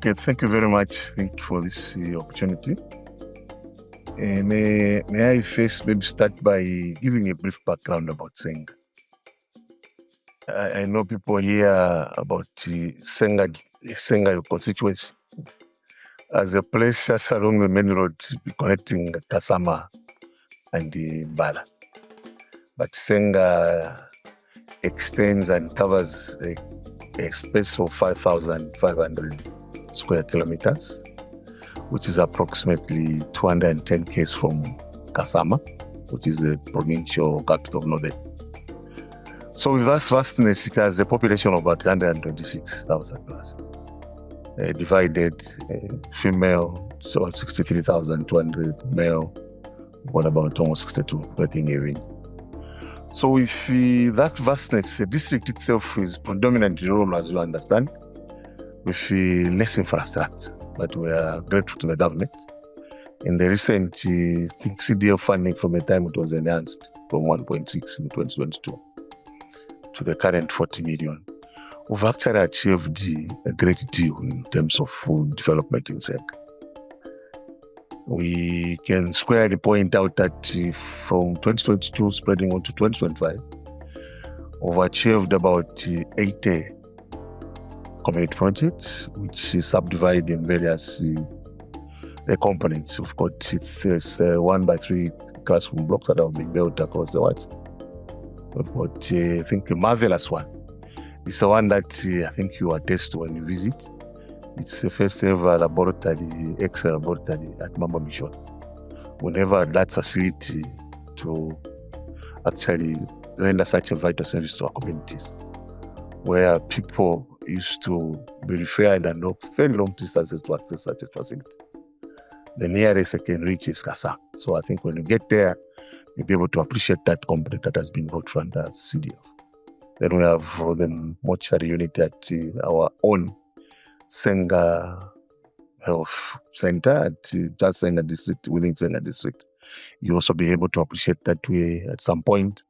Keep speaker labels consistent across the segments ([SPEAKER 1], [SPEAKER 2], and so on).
[SPEAKER 1] Okay, thank you very much. Thank you for this opportunity. May I first maybe start by giving a brief background about Senga. I know people hear about Senga Hill Constituency as a place just along the main road connecting Kasama and Mbala. But Senga extends and covers a space of 5,500 square kilometers, which is approximately 210 km from Kasama, which is the provincial capital of Northern. So with that vastness, it has a population of about 126,000 plus. Divided female, so 63,200, male, what about almost 62 working area. So with that vastness, the district itself is predominantly rural, as you understand, with less infrastructure. But we are grateful to the government. In the recent CDF funding from the time it was announced from 1.6 in 2022 to the current 40 million, we've actually achieved a great deal in terms of food development in Senga. We can squarely point out that from 2022 spreading on to 2025, we've achieved about 80 community projects, which is subdivided in various components. We've got 1x3 classroom blocks that have been built across the world. We've got, I think, a marvelous one. It's the one that I think you attest to when you visit. It's the first ever laboratory, X-ray laboratory at Mamba Mission. We never had that facility to actually render such a vital service to our communities, where people used to be referred and walk very long distances to access such a facility. The nearest I can reach is Kasa. So I think when you get there, you'll be able to appreciate that component that has been brought from the CDF. Then we have the mortuary unit at our own Senga Health Center at just Senga District, within Senga District. You also be able to appreciate that we, at some point,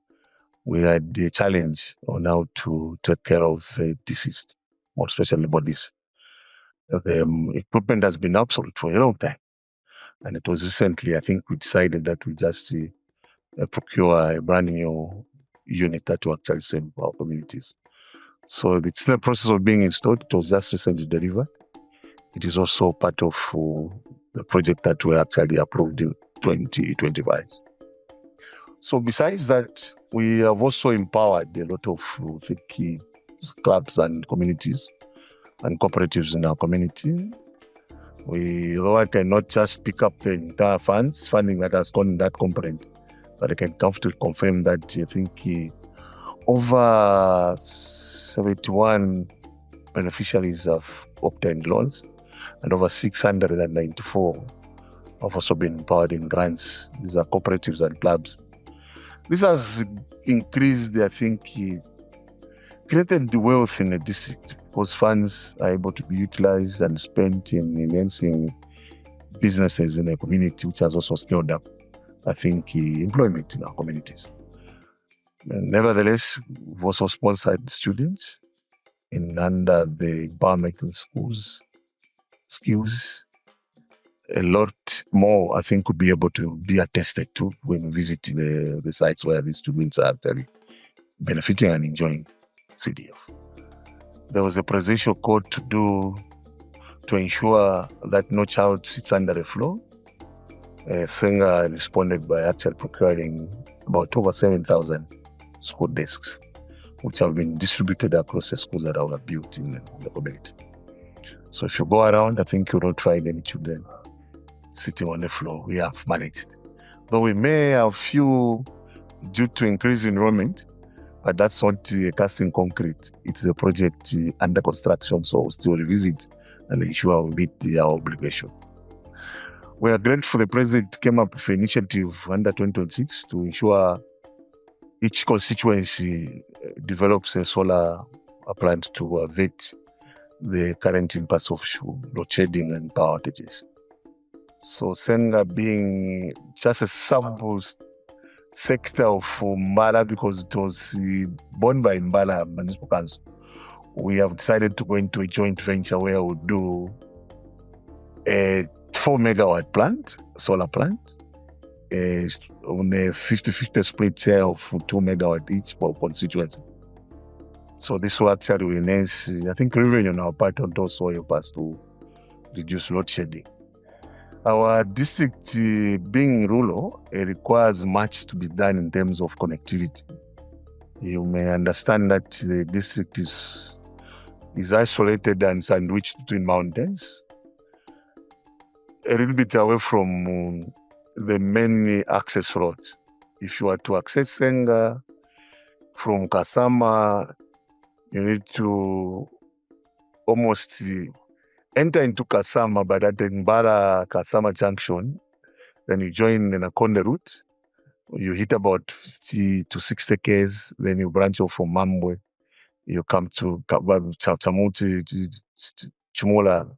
[SPEAKER 1] we had a challenge on how to take care of deceased, more especially bodies. The equipment has been obsolete for a long time. And it was recently, I think, we decided that we just procure a brand new unit that will actually save our communities. So it's in the process of being installed. It was just recently delivered. It is also part of the project that we actually approved in 2025. So besides that, we have also empowered a lot of clubs and communities and cooperatives in our community. Though I cannot just pick up the entire funding that has gone in that component, but I can comfortably confirm that I think over 71 beneficiaries have obtained loans, and over 694 have also been empowered in grants. These are cooperatives and clubs. This has increased, I think, created the wealth in the district because funds are able to be utilized and spent in enhancing businesses in the community, which has also scaled up, I think, employment in our communities. Nevertheless, we've also sponsored students under the empowerment in schools, skills. A lot more, I think, could be able to be attested to when we visit the sites where these students are actually benefiting and enjoying CDF. There was a presidential code to ensure that no child sits under the floor. Senga responded by actually procuring about over 7,000 school desks, which have been distributed across the schools that are built in the community. So if you go around, I think you don't find any children sitting on the floor. We have managed. Though we may have few due to increased enrollment, but that's not cast in concrete. It's a project under construction, so we'll still revisit and ensure we meet our obligations. We are grateful the President came up with an initiative under 2026 to ensure each constituency develops a solar plant to avert the current impasse of load shedding and power outages. So Senga being just a sample sector of Mbala, because it was born by Mbala Municipal Council, we have decided to go into a joint venture where we'll do a 4 megawatt plant, solar plant, on a 50-50 split share of 2 megawatt each per constituency. So this will actually enhance, I think, revenue on our part and also help us to reduce load shedding. Our district, being rural, it requires much to be done in terms of connectivity. You may understand that the district is isolated and sandwiched between mountains, a little bit away from the main access roads. If you are to access Senga from Kasama, you need to almost enter into Kasama, but at the Mbara Kasama junction, then you join the Nakonde route. You hit about 50 to 60 km, then you branch off from Mambwe. You come to Chamuti, Chimola,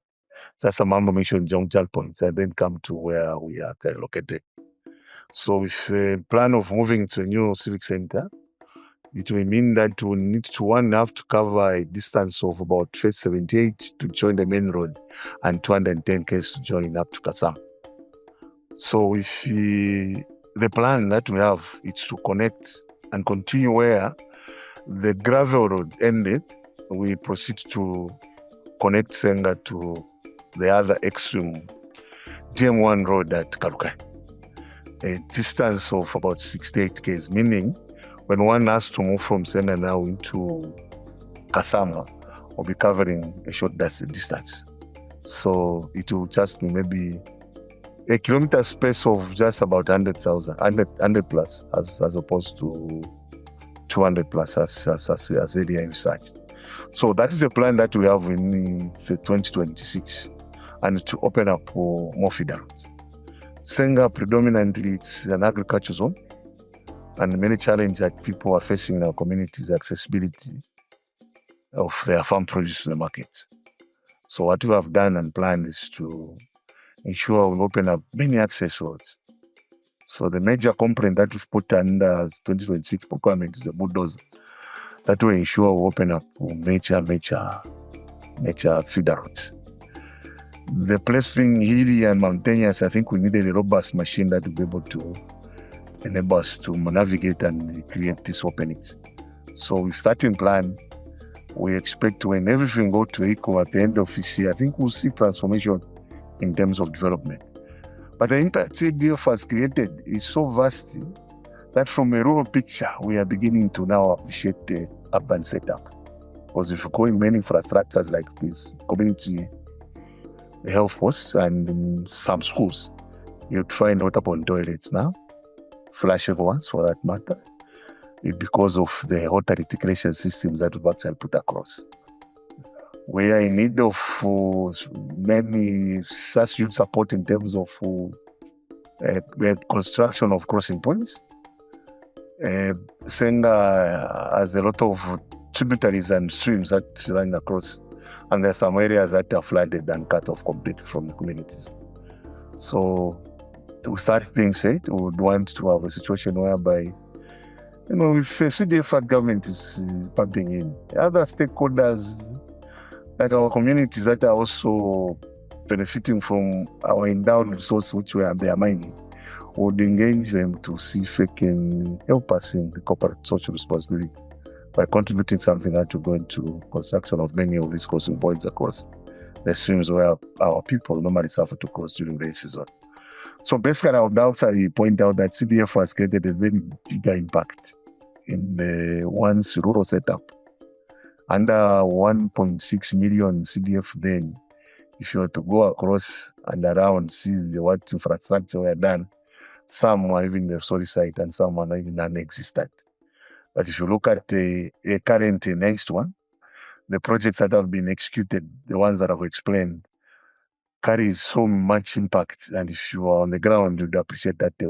[SPEAKER 1] that's a Mambo Mission junction point, and then come to where we are located. So with the plan of moving to a new civic center, it will mean that we need to have to cover a distance of about 78 to join the main road and 210 km to join up to Kasam. So with the plan that we have, it's to connect and continue where the gravel road ended. We proceed to connect Senga to the other extreme, DM1 road at Karukai, a distance of about 68 km, meaning when one has to move from Senga now into Kasama, we'll be covering a short distance. So it will just be maybe a kilometer space of just about 100 plus, as opposed to 200 plus as area envisaged. So that is the plan that we have in 2026, and to open up for more feeder roads. Senga predominantly it's an agriculture zone, and the many challenges that people are facing in our communities, accessibility of their farm produce to the market. So what we have done and planned is to ensure we open up many access roads. So the major component that we've put under 2026 procurement is a bulldozer that will ensure we open up major feeder roads. The place being hilly and mountainous, I think we needed a robust machine that will be able to enable us to navigate and create these openings. So with that in plan, we expect when everything goes to equal at the end of this year, I think we'll see transformation in terms of development. But the impact CDF has created is so vast that from a rural picture, we are beginning to now appreciate the urban setup. Because if you go in many infrastructures like this, community health posts and some schools, you'd find waterborne toilets now, flashable ones for that matter, because of the water reticulation systems that we've actually put across. We are in need of many such youth support in terms of construction of crossing points. Senga has a lot of tributaries and streams that run across, and there are some areas that are flooded and cut off completely from the communities. So with that being said, we would want to have a situation whereby, if the CDF government is pumping in, other stakeholders, like our communities that are also benefiting from our endowed resource, which they are mining, would engage them to see if they can help us in the corporate social responsibility by contributing something that will go into construction of many of these crossing points across the streams where our people normally suffer to cross during rainy season. So basically, I would also point out that CDF has created a very bigger impact in the one's rural setup. Under 1.6 million CDF then, if you were to go across and around, see what infrastructure were done, some are even the sorry site and some are not even non-existent. But if you look at the current next one, the projects that have been executed, the ones that I've explained, carries so much impact. And if you are on the ground, you'd appreciate that they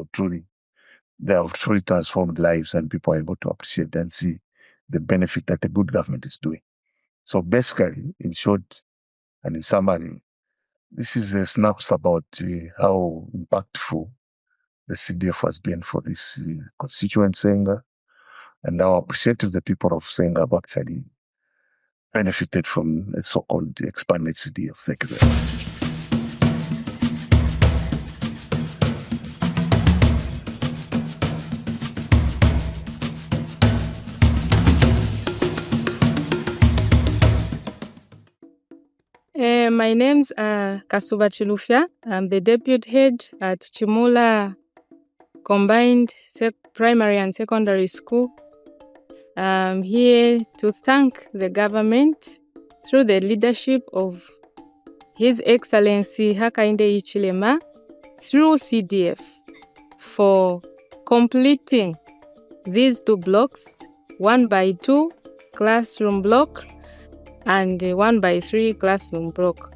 [SPEAKER 1] have truly transformed lives, and people are able to appreciate and see the benefit that a good government is doing. So basically, in short and in summary, this is a snapshot about how impactful the CDF has been for this constituent Senga, and how appreciative the people of Senga have actually benefited from a so-called expanded CDF. Thank you very much.
[SPEAKER 2] My name's Kasuba Chilufya. I'm the deputy head at Chimula Combined Primary and Secondary School. I'm here to thank the government through the leadership of His Excellency Hakainde Hichilema through CDF for completing these 2 blocks, 1x2 classroom block and 1x3 classroom block.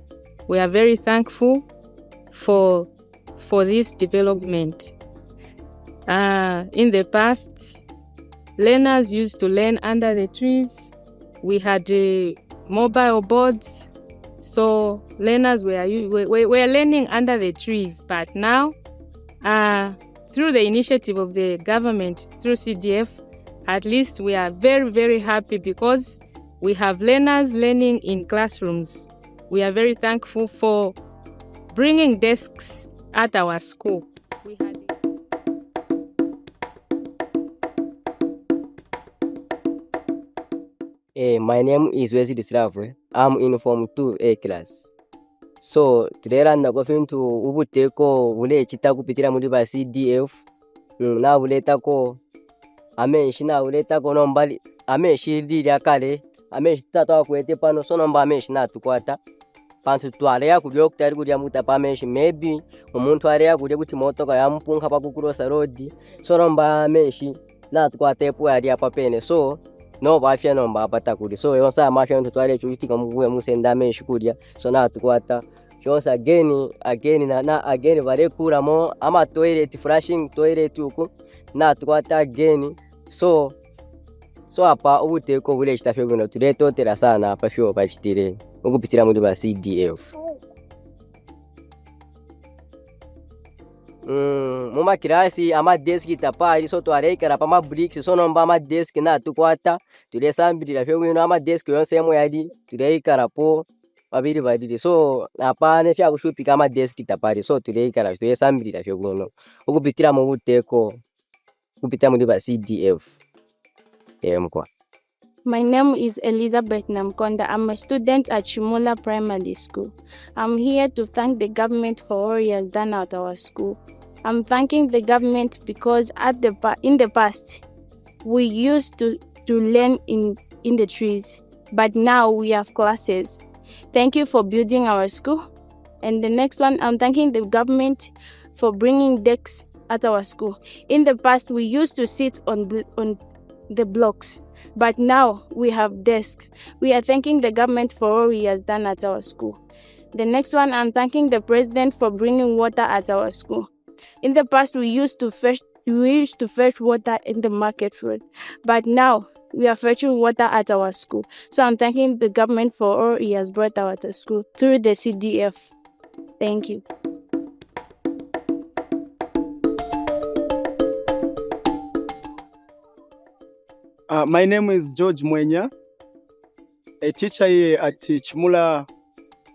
[SPEAKER 2] We are very thankful for this development. In the past, learners used to learn under the trees. We had mobile boards, so learners were learning under the trees. But now, through the initiative of the government, through CDF, at least we are very, very happy because we have learners learning in classrooms. We are very thankful for bringing desks at our school.
[SPEAKER 3] My name is Wesley Slavwe. I'm in Form 2A class. So today I'm going to ubuteko ule chita kupitira muri ba CDF na uleta ko amenshi na uleta ko nombali amenshi lya kale amenshi tata kwete pano so nomba amenshi na tukwata pantu twarea kulyo kutari kulya muta pa amenshi maybe umuntu area kulye kuti motoka yampunka pa kukurosa road so nomba amenshi na tukwata epo ali apa pene so no bafya nomba apata kuli so yonsa amafya ntu twale chutika muguye musenda amenshi kulya so na tukwata chose again bare kuramo ama toilet flashing toilet uku na tukwata again so apa ubuteko bule chitafyo bino tuletotera sana apa fyo bachitire ukupitira muri ba CDF. Muma kirasi ama desk tapari so twarekera pa ma bricks so nomba ma desk na tukwata tulesambirira fyo bino ama desk yonse yemo yadi turekara po babiri so apane fya kushupika ama desk tapari so turekara tulesambirira fyo bino ukupitira mu buteko kupita muri ba CDF.
[SPEAKER 4] My name is Elizabeth Namkonda. I'm a student at Chimula Primary School. I'm here to thank the government for all he has done at our school. I'm thanking the government because in the past, we used to learn in the trees, but now we have classes. Thank you for building our school. And the next one, I'm thanking the government for bringing desks at our school. In the past, we used to sit on the blocks, but now we have desks. We are thanking the government for all he has done at our school. The next one, I'm thanking the president for bringing water at our school. In the past, we used to fetch water in the market road, but now we are fetching water at our school. So I'm thanking the government for all he has brought out at school through the CDF. Thank you.
[SPEAKER 5] My name is George Mwenya, a teacher here at Chimula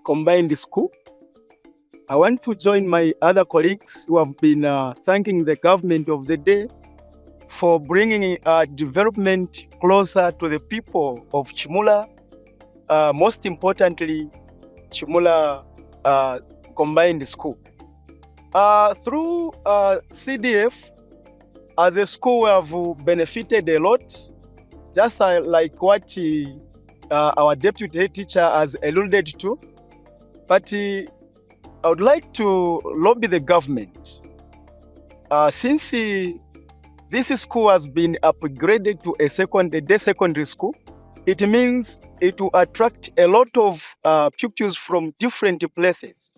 [SPEAKER 5] Combined School. I want to join my other colleagues who have been thanking the government of the day for bringing development closer to the people of Chimula, most importantly, Chimula Combined School. Through CDF, as a school, we have benefited a lot, just like what our deputy head teacher has alluded to. But I would like to lobby the government. Since this school has been upgraded to a day secondary school, it means it will attract a lot of pupils from different places,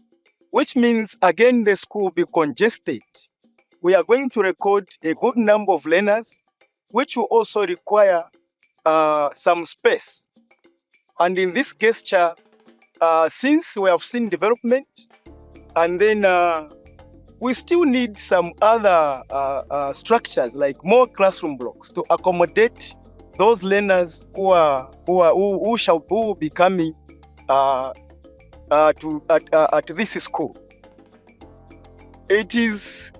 [SPEAKER 5] which means, again, the school will be congested. We are going to record a good number of learners, which will also require some space. And in this gesture, since we have seen development, and then we still need some other structures, like more classroom blocks to accommodate those learners who will be coming at this school. It is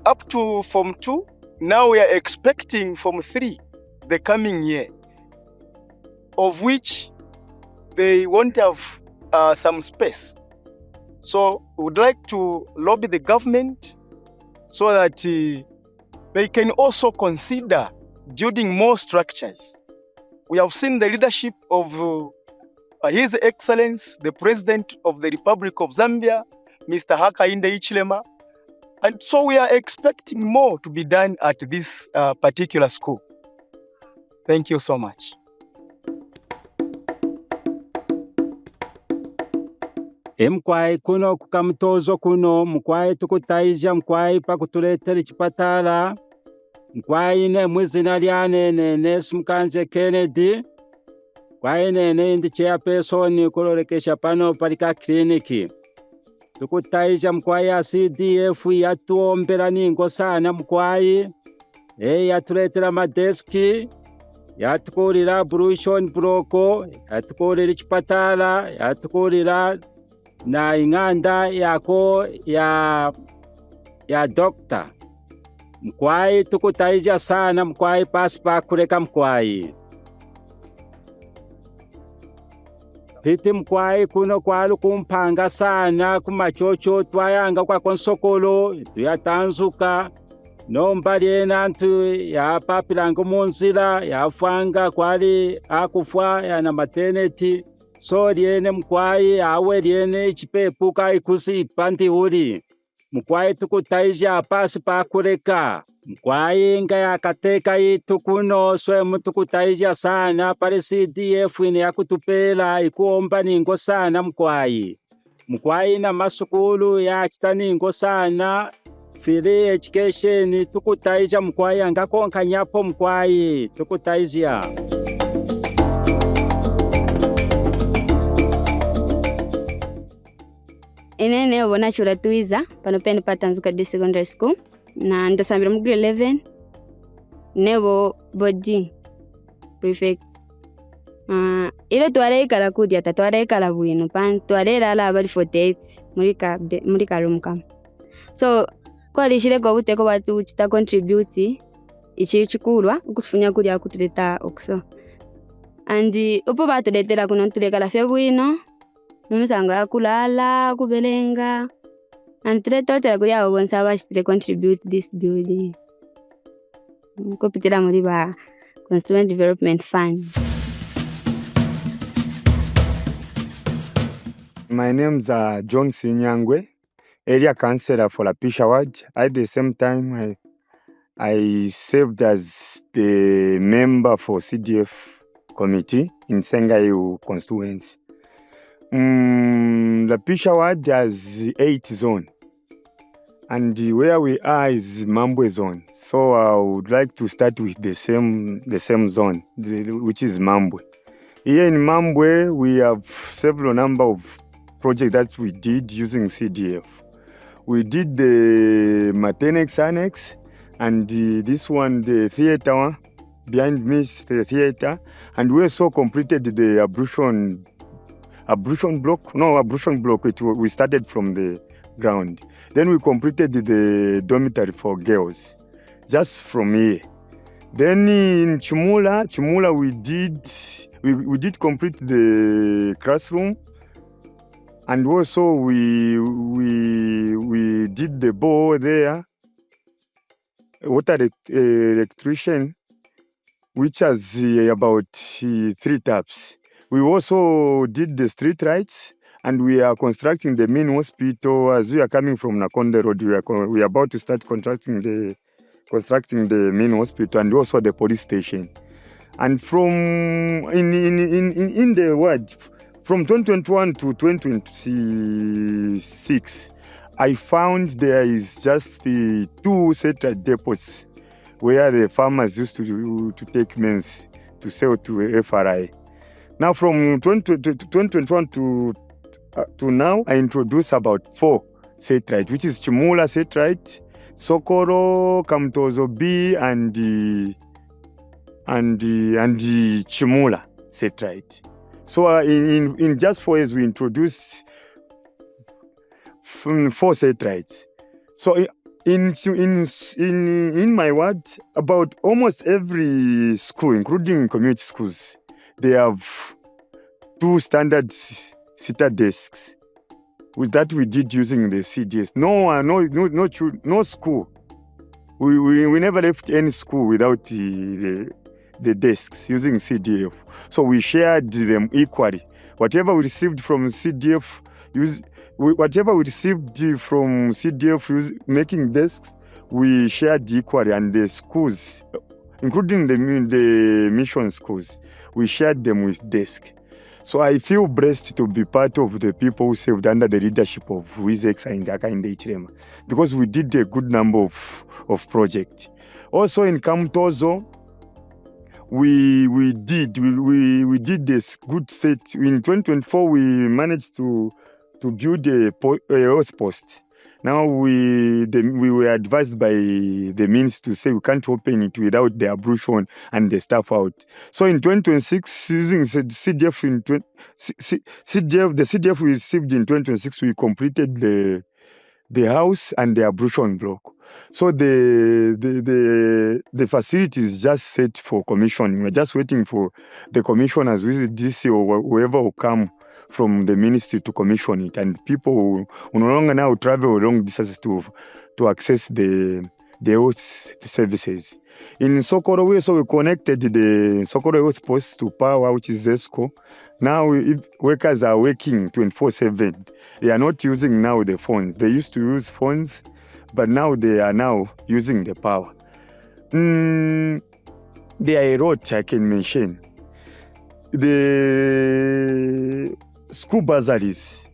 [SPEAKER 5] up to Form 2. Now we are expecting Form 3 the coming year, of which they won't have some space. So we would like to lobby the government so that they can also consider building more structures. We have seen the leadership of His Excellency, the President of the Republic of Zambia, Mr. Hakainde Hichilema. And so we are expecting more to be done at this particular school. Thank you so much.
[SPEAKER 6] Mkwai kuno kukamtozo kuno mkwai tukutaizya mkwai pakutuletera chipatala mkwai ne mwizina lyane Nesi Mkanze Kennedy mkwai nene ndi chairperson kulolekesha pano palika kliniki tukutaizya mkwai ya CDF yatuombera ningo sana mkwai yatuletera madeski yatukulira ablution bloko yatukulira chipatala yatukulira na inganda yako ya dokta mkwai tukutaizya sana mkwai pasi pakuleka mkwai piti mkwai kuno kwalu kumpanga sana kumachocho twayanga kwa konsokolo tuyatanzuka nomba lyena antu yapapilanga munzila yafwanga kwali akufwa yana maternity so lyene mkwai awe lyene chipepu kaikusi ipanti uli mkwai tukutaizya pasi pakuleka mkwai nga yakateka yitu kuno swemu tukutaizya sana pali CDF ine yakutupela ikuomba ningo sana mkwai na masukulu yachita ningo sana free education tukutaizya mkwai angakonka nyapo mkwai tukutaizya
[SPEAKER 7] Inene wona chura tuiza pano pene patanzuka di secondary school na ndasambira mu grade 11 nebo body prefect ile twale kala kudya tatwale kala bwino pan twale la bali 48 muri karumka so kwali shire go buteko batu chita contribute ichi chikulwa ukufunya kudya kutuleta okso andi upo batuletera kuno tulekala fye bwino mumisanga yakulala kubelenga and tuleta kuya bonsa bashitire contribute this building kupitira muri ba Constituency Development Fund.
[SPEAKER 8] My name's John Sinyangwe, area councillor for Lapisha Ward. At the same time, I served as the member for CDF committee in Senga Hill Constituency. Lapisha Ward has 8 zones, and where we are is Mambwe zone. So I would like to start with the same zone, which is Mambwe. Here in Mambwe, we have several number of projects that we did using CDF. We did the Matenex Annex, and this one, the theater, behind me is the theater, and we also completed the ablution block. We started from the ground. Then we completed the dormitory for girls, just from here. Then in Chimula, we did complete the classroom, and also we did the bore there, water electrician, which has about 3 taps. We also did the street lights, and we are constructing the main hospital. As we are coming from Nakonde Road, we are about to start constructing the main hospital and also the police station. And from in the ward, from 2021 to 2026, I found there is just 2 satellite depots where the farmers used to take maize to sell to FRI. Now from 2021 to now, I introduced about 4 satellite, which is Chimula satellite, Sokoro, Kamtozo B, and Chimula satellite. So in just 4 years, we introduced 4 satellites. So in my ward, about almost every school, including community schools, they have 2 standard sitter desks. With that, we did using the CDS. No school. We never left any school without the desks using CDF. So we shared them equally. Whatever we received from CDF, making desks, we shared equally, and the schools, including the mission schools, we shared them with desks. So I feel blessed to be part of the people who served under the leadership of His Excellency Hakainde Hichilema, because we did a good number of projects. Also in Kamtozo, we did this good set. In 2024, we managed to build a health post. Now we were advised by the minister to say we can't open it without the ablution and the staff out. So in 2026, using the CDF we received in 2026, we completed the house and the ablution block. So the facility is just set for commissioning. We're just waiting for the commissioners, with DC or whoever will come from the ministry to commission it, and people will no longer now travel long distances to access the health services. In Sokoro, we connected the Sokoro health post to power, which is ZESCO. Now workers are working 24/7. They are not using now the phones. They used to use phones, but now they are now using the power. There are a lot I can mention. The school bursaries,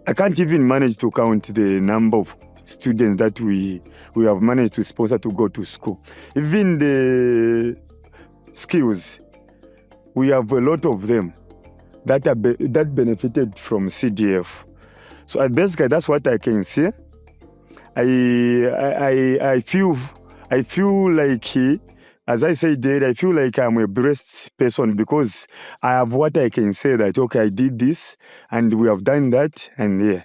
[SPEAKER 8] I can't even manage to count the number of students that we have managed to sponsor to go to school. Even the skills, we have a lot of them that benefited from CDF. So basically, that's what I can say. I feel like, as I said there, I feel like I'm a blessed person because I have what I can say that, okay, I did this and we have done that, and yeah,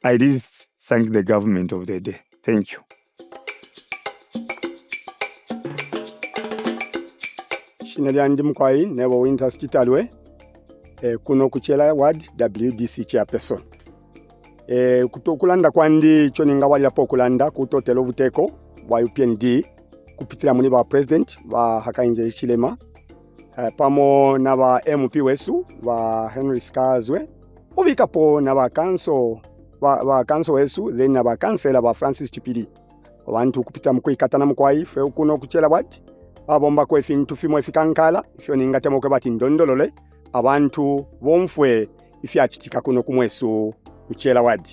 [SPEAKER 8] I did thank the government of the day. Thank you.
[SPEAKER 9] Shinali ndi mkwai nebo winter hospitalwe kuno kuchela ward WDC chairperson. Kutokulanda kwandi choninga wali lapo kulanda kutotelo buteko wa UPND kupitira muni ba president wa Hakainde Hichilema pamo na ba MP wesu wa Henry Skazwe ubikapo na ba council wesu then na ba councilor ba Francis Chipidi abantu kupita mkuikatana mkwai fe kuno kuchela ward abomba ko efintu fimo efikankala fyo ningatemo ko bati ndondolole abantu bomfwe ifyachitika kuno kumwesu kuchela ward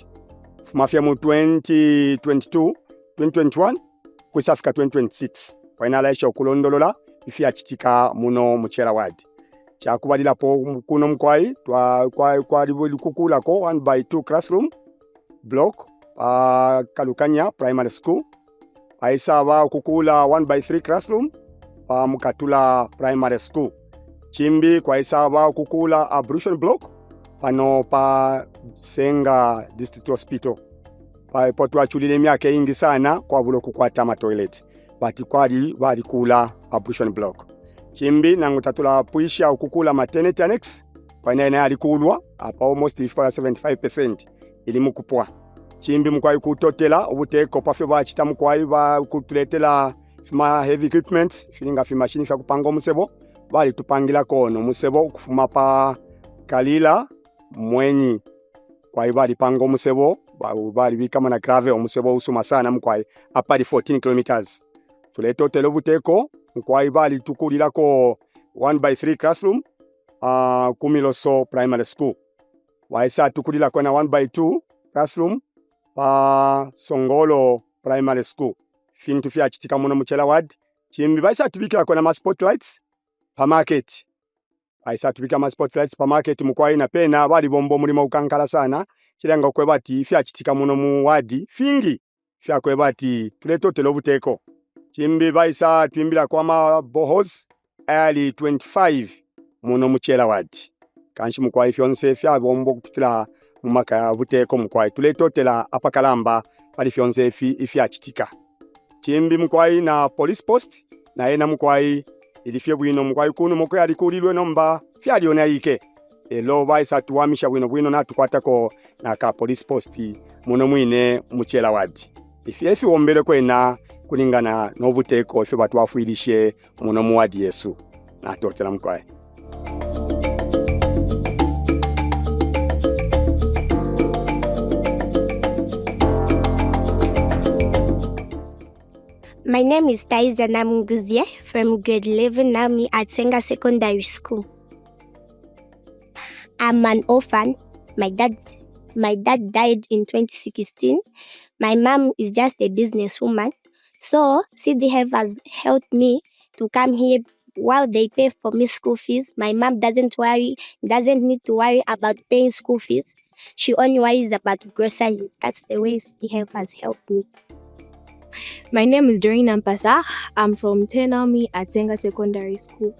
[SPEAKER 9] fumafya mu 2022 2021 kusafika 2026 finalisha okulondolola ifyachitika muno muchela ward chakubalira po kuno mkwai kwa libukukula ko 1x2 classroom block Kalukanya primary school aisaba kukula 1x3 classroom Mukatula primary school Chimbi kwa isaba kukula ablution block pano pa Senga district hospital pa potwa chulile myaka ingi sana kwa buloku kwa tama toilet bati kwali bali kula ablution block Chimbi nangu tatula puisha kukula maternity annex kwa nene alikulwa apa almost 75% ili mukupwa Chimbi mkwai kutotela ubuteko pafe bachita mkwai ba kutuletela fima heavy equipment filinga fi machine fa kupanga omusebo bali tupangira kono musebo kufuma pa Kalila mwenyi kwa bali panga omusebo bali bikama na grave omusebo usuma sana mkwai apari 14 kilometers tuleto telo buteko mkwai bali tukulira ko 1x3 classroom Kumiloso primary school waisa tukulira ko na 1x2 classroom Songolo primary school fintu fyachitika muno muchela ward Chimbi baisa tubikira ko na ma spotlights pa market baisa tubika ma spotlights pa market mukwai na pena bali bombo mulimo ukankala sana kiranga okwebati fyachitika muno mu ward fingi fyakwebati tuleto telo buteko Chimbi baisa twimbira kwa ma bohos ali 25 muno muchela ward kanshi mukwai fyonse fya bombo kupitira mumaka ya buteko mukwai tuleto tela apakalamba bali fyonse ifyachitika Chimbi mkwai na police post na ena mkwai ilifye bwino mkwai kuno mkwai alikulilwe nomba fyaliona yike elo baisa tuwamisha bwino natukwatako naka police post muno mwine muchela wadi ifi wombere kwena kulingana n'obuteeko ife batwafuirishe muno muwadi yesu natotera mukwaye.
[SPEAKER 10] My name is Taiza Namunguzie from grade 11 Nami at Senga Secondary School. I'm an orphan. My dad died in 2016. My mom is just a businesswoman. So CDF has helped me to come here while they pay for me school fees. My mom doesn't need to worry about paying school fees. She only worries about groceries. That's the way CDF has helped me.
[SPEAKER 11] My name is Doreen Ampasa. I'm from Tenami at Senga Secondary School.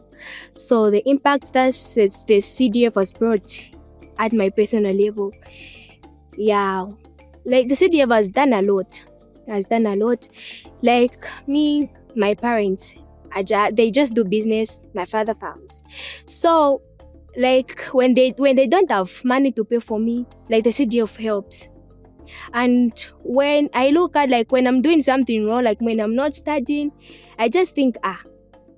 [SPEAKER 11] So the impact that the CDF has brought at my personal level, like the CDF has done a lot. Like me, my parents, they just do business. My father farms. So like when they don't have money to pay for me, like the CDF helps. And when I look at like when I'm doing something wrong, like when I'm not studying, I just think,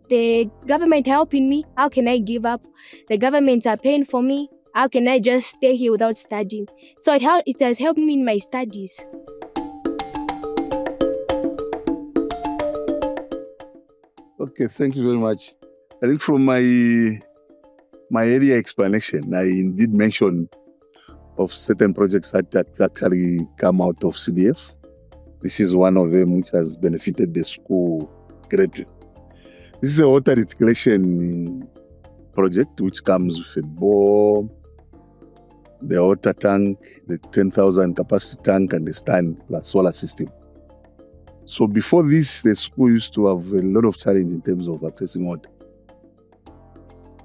[SPEAKER 11] the government helping me, how can I give up? The government are paying for me, how can I just stay here without studying? So it has helped me in my studies.
[SPEAKER 1] Okay, thank you very much. I think from my earlier explanation, I did mention of certain projects that actually come out of CDF. This is one of them which has benefited the school greatly. This is a water reticulation project which comes with a bore, the water tank, the 10,000 capacity tank, and the stand plus solar system. So before this, the school used to have a lot of challenge in terms of accessing water.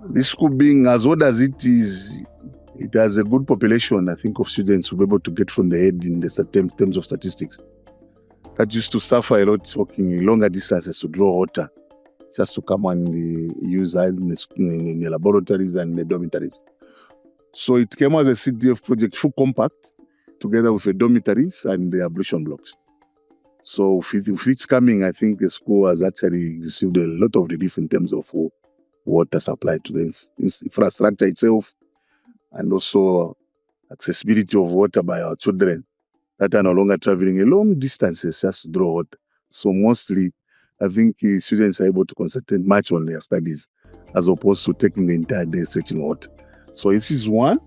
[SPEAKER 1] This school being as old as it is, it has a good population, I think, of students who will be able to get from the head in the terms of statistics. That used to suffer a lot walking longer distances to draw water, just to come and use in the laboratories and the dormitories. So it came as a CDF project, full compact, together with the dormitories and the ablution blocks. So with its coming, I think the school has actually received a lot of relief in terms of water supply to the infrastructure itself, and also accessibility of water by our children that are no longer traveling a long distances just to draw water. So mostly, I think students are able to concentrate much on their studies as opposed to taking the entire day searching water. So this is one.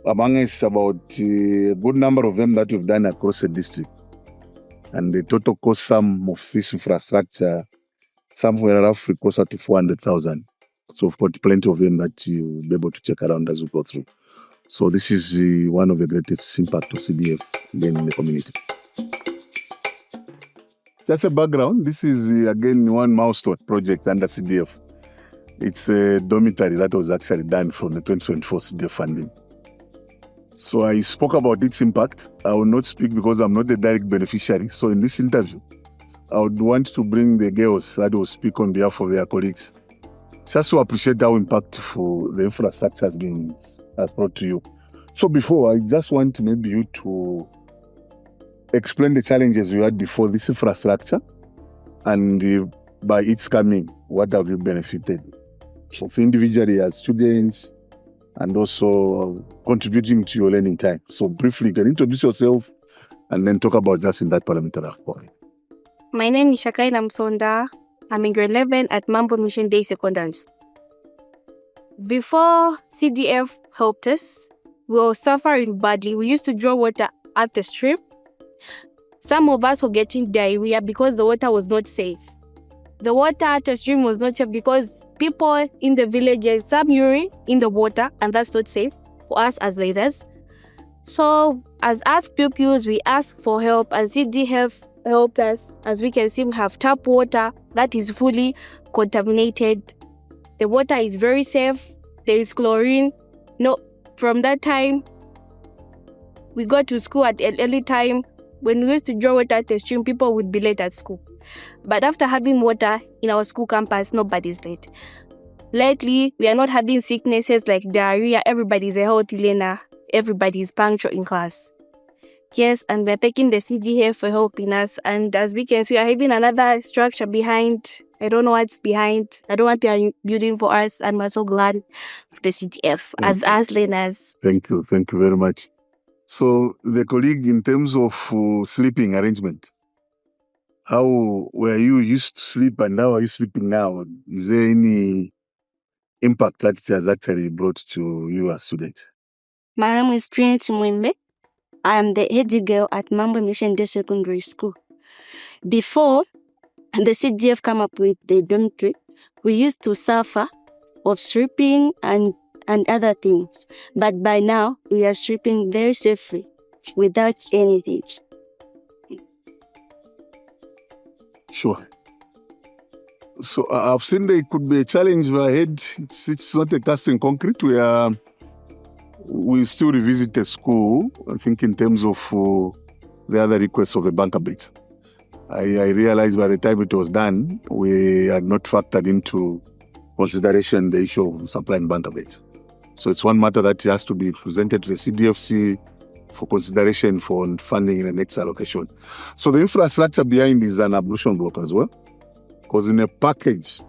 [SPEAKER 1] Among us, about a good number of them that we've done across the district. And the total cost sum of this infrastructure, somewhere roughly closer to 400,000. So we've got plenty of them that you'll be able to check around as we go through. So this is one of the greatest impact of CDF again in the community. Just a background, this is again one milestone project under CDF. It's a dormitory that was actually done from the 2024 CDF funding. So I spoke about its impact. I will not speak because I'm not the direct beneficiary. So in this interview, I would want to bring the girls that will speak on behalf of their colleagues, just to appreciate how impactful the infrastructure has brought to you. So before, I just want maybe you to explain the challenges you had before this infrastructure, and by its coming, what have you benefited? So individually as students, and also contributing to your learning time. So briefly, you can introduce yourself and then talk about just in that parliamentary point.
[SPEAKER 12] My name is Shakaina Msonda. I'm in grade 11 at Mambo Mission Day Secondary School. Before CDF helped us, we were suffering badly. We used to draw water at the stream. Some of us were getting diarrhea because the water was not safe. The water at the stream was not safe because people in the villages, some urine in the water, and that's not safe for us as leaders. So as pupils, we asked for help, and CDF helped us. As we can see, we have tap water that is fully contaminated. The water is very safe. There is chlorine. No, from that time, we go to school at an early time. When we used to draw water at the stream, people would be late at school. But after having water in our school campus, nobody's late. Lately, we are not having sicknesses like diarrhea. Everybody's a healthy learner. Everybody's punctual in class. Yes, and we're thanking the CDF for helping us. And as we can see, we are having another structure behind. I don't know what's behind. I don't want they are building for us, and we're so glad for the CDF as us learners.
[SPEAKER 1] Thank you very much. So the colleague, in terms of sleeping arrangement, how were you used to sleep and how are you sleeping now? Is there any impact that it has actually brought to you as students?
[SPEAKER 13] My name is Trinity Mwembe. I am the head girl at Mambo Mission Day Secondary School. Before the CDF came up with the dormitory, we used to suffer of sleeping and other things. But by now, we are sleeping very safely without anything.
[SPEAKER 1] Sure. So I've seen there could be a challenge ahead. It's not a cast in concrete. We still revisit the school, I think, in terms of the other requests of the banker bit. I realized by the time it was done, we had not factored into consideration the issue of supplying banker bits. So it's one matter that has to be presented to the CDFC for consideration for funding in the next allocation. So the infrastructure behind is an ablution block as well, because in a package,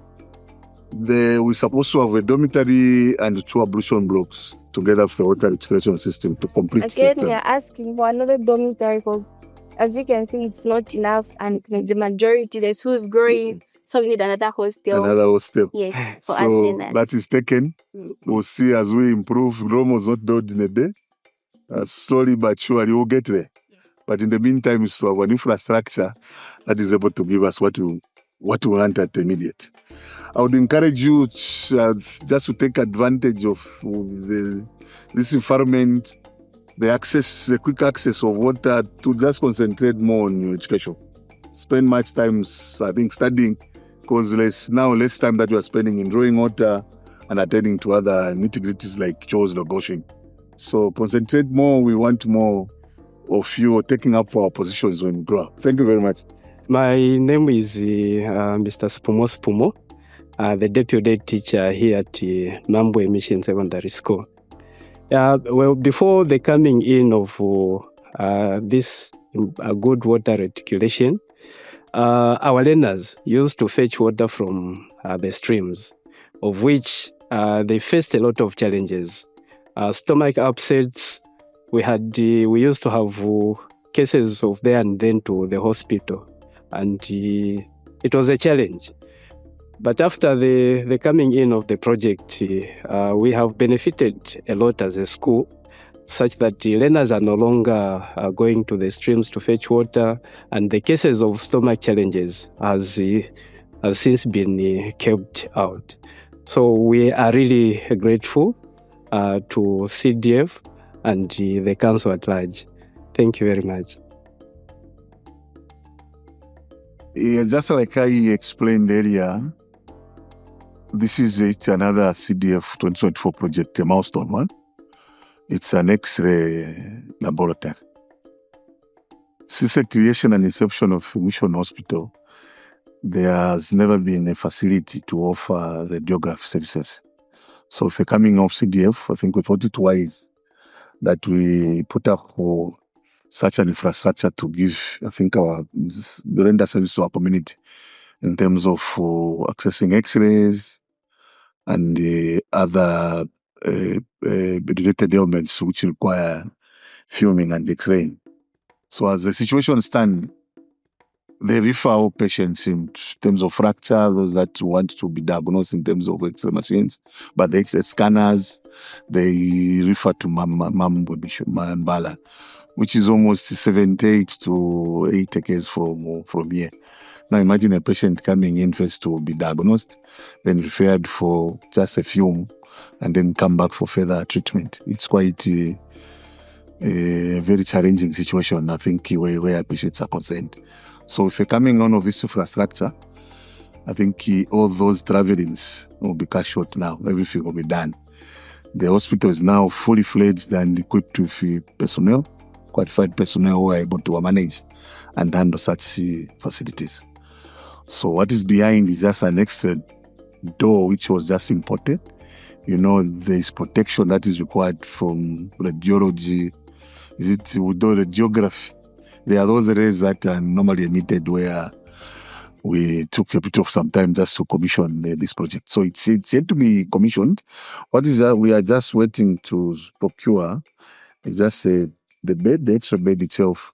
[SPEAKER 1] we're supposed to have a dormitory and 2 ablution blocks together with the water recirculation system to complete.
[SPEAKER 12] Again, we are asking for another dormitory because, as you can see, it's not enough, and the majority, there's who's growing, so we need another hostel.
[SPEAKER 1] Another hostel.
[SPEAKER 12] Yes, for us
[SPEAKER 1] So
[SPEAKER 12] learners.
[SPEAKER 1] that is taken. We'll see as we improve. Rome was not built in a day. Slowly but surely we'll get there. But in the meantime, it's our infrastructure that is able to give us what we want at the immediate. I would encourage you just to take advantage of this environment, the quick access of water, to just concentrate more on your education. Spend much time, I think, studying, because less time that you are spending in drawing water and attending to other nitty-gritties like chores or washing. So concentrate more. We want more of you taking up our positions when we grow up. Thank you very much.
[SPEAKER 14] My name is Mr. Spumo, the deputy teacher here at Mambo Mission Secondary School. Well, before the coming in of this good water reticulation, our learners used to fetch water from the streams, of which they faced a lot of challenges. Stomach upsets, we used to have cases of there and then to the hospital, and it was a challenge. But after the coming in of the project, we have benefited a lot as a school, such that the learners are no longer going to the streams to fetch water, and the cases of stomach challenges has since been kept out. So we are really grateful to CDF and the council at large. Thank you very much.
[SPEAKER 1] Yeah, just like I explained earlier, this is another CDF 2024 project, a milestone one. It's an X-ray laboratory. Since the creation and inception of Mission Hospital, there has never been a facility to offer radiograph services. So if you're coming off CDF, I think we thought it wise that we put up such an infrastructure to give, I think, render service to our community in terms of accessing X-rays and other related ailments which require filming and X-raying. So as the situation stands, they refer our patients in terms of fracture, those that want to be diagnosed in terms of X-ray machines, but the X-ray scanners, they refer to Mbala, which is almost 78 to 80 cases from here. Now imagine a patient coming in first to be diagnosed, then referred for just a film, and then come back for further treatment. It's quite a very challenging situation, I think, where patients are concerned. So if you're coming on of this infrastructure, I think all those travelings will be cut short now. Everything will be done. The hospital is now fully fledged and equipped with personnel, qualified personnel who are able to manage and handle such facilities. So what is behind is just an extra door which was just imported. There's protection that is required from radiology. Is it radiography? There are those rays that are normally emitted where we took a bit of some time just to commission this project. So it's yet to be commissioned. What is that? We are just waiting to procure. It's just the bed, the extra bed itself,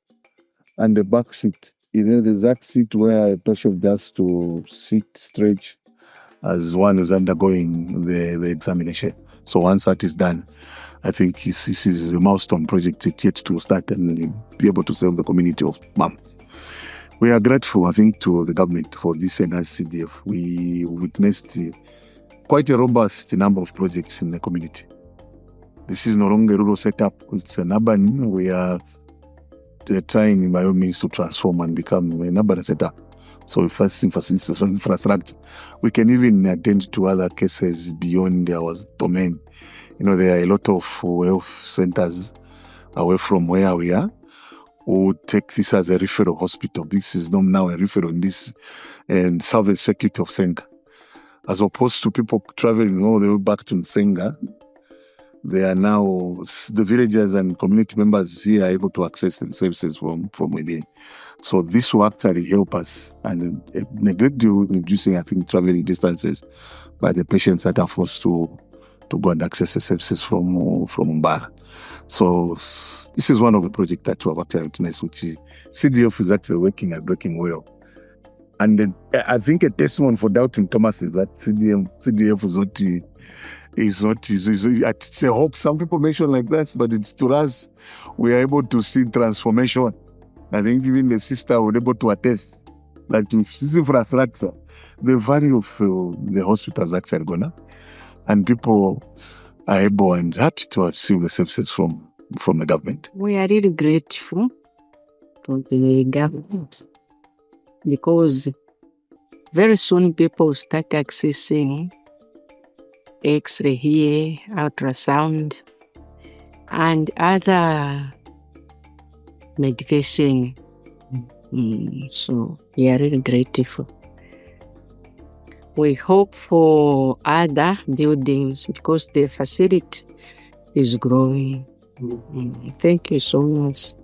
[SPEAKER 1] and the back seat. There's that seat where a patient has to sit, stretch, as one is undergoing the examination. So once that is done, I think this is a milestone project. It's yet to start and be able to serve the community of MAM. We are grateful, I think, to the government for this enhanced CDF. We witnessed quite a robust number of projects in the community. This is no longer a rural setup. It's an urban. We are trying, by all means, to transform and become an urban setup. So if that's infrastructure, we can even attend to other cases beyond our domain. There are a lot of health centers away from where we are who take this as a referral hospital. This is not now a referral in this southern circuit of Senga. As opposed to people traveling all the way back to Senga, they are now, the villagers and community members here are able to access the services from within. So this will actually help us and a great deal reducing, I think, traveling distances by the patients that are forced to go and access the services from Mbara. So this is one of the projects that we have actually witnessed, which is CDF is actually working well. And then, I think a testimony for Doubting Thomas is that CDF is not, it's a hoax. Some people mention like that, but it's to us, we are able to see transformation. I think even the sister was able to attest that with this infrastructure, the value of the hospital has actually gone up. And people are able and happy to receive the services from the government.
[SPEAKER 15] We are really grateful to the government because very soon people start accessing X-ray here, ultrasound, and other medication. So we are really grateful. We hope for other buildings because the facility is growing. Thank you so much.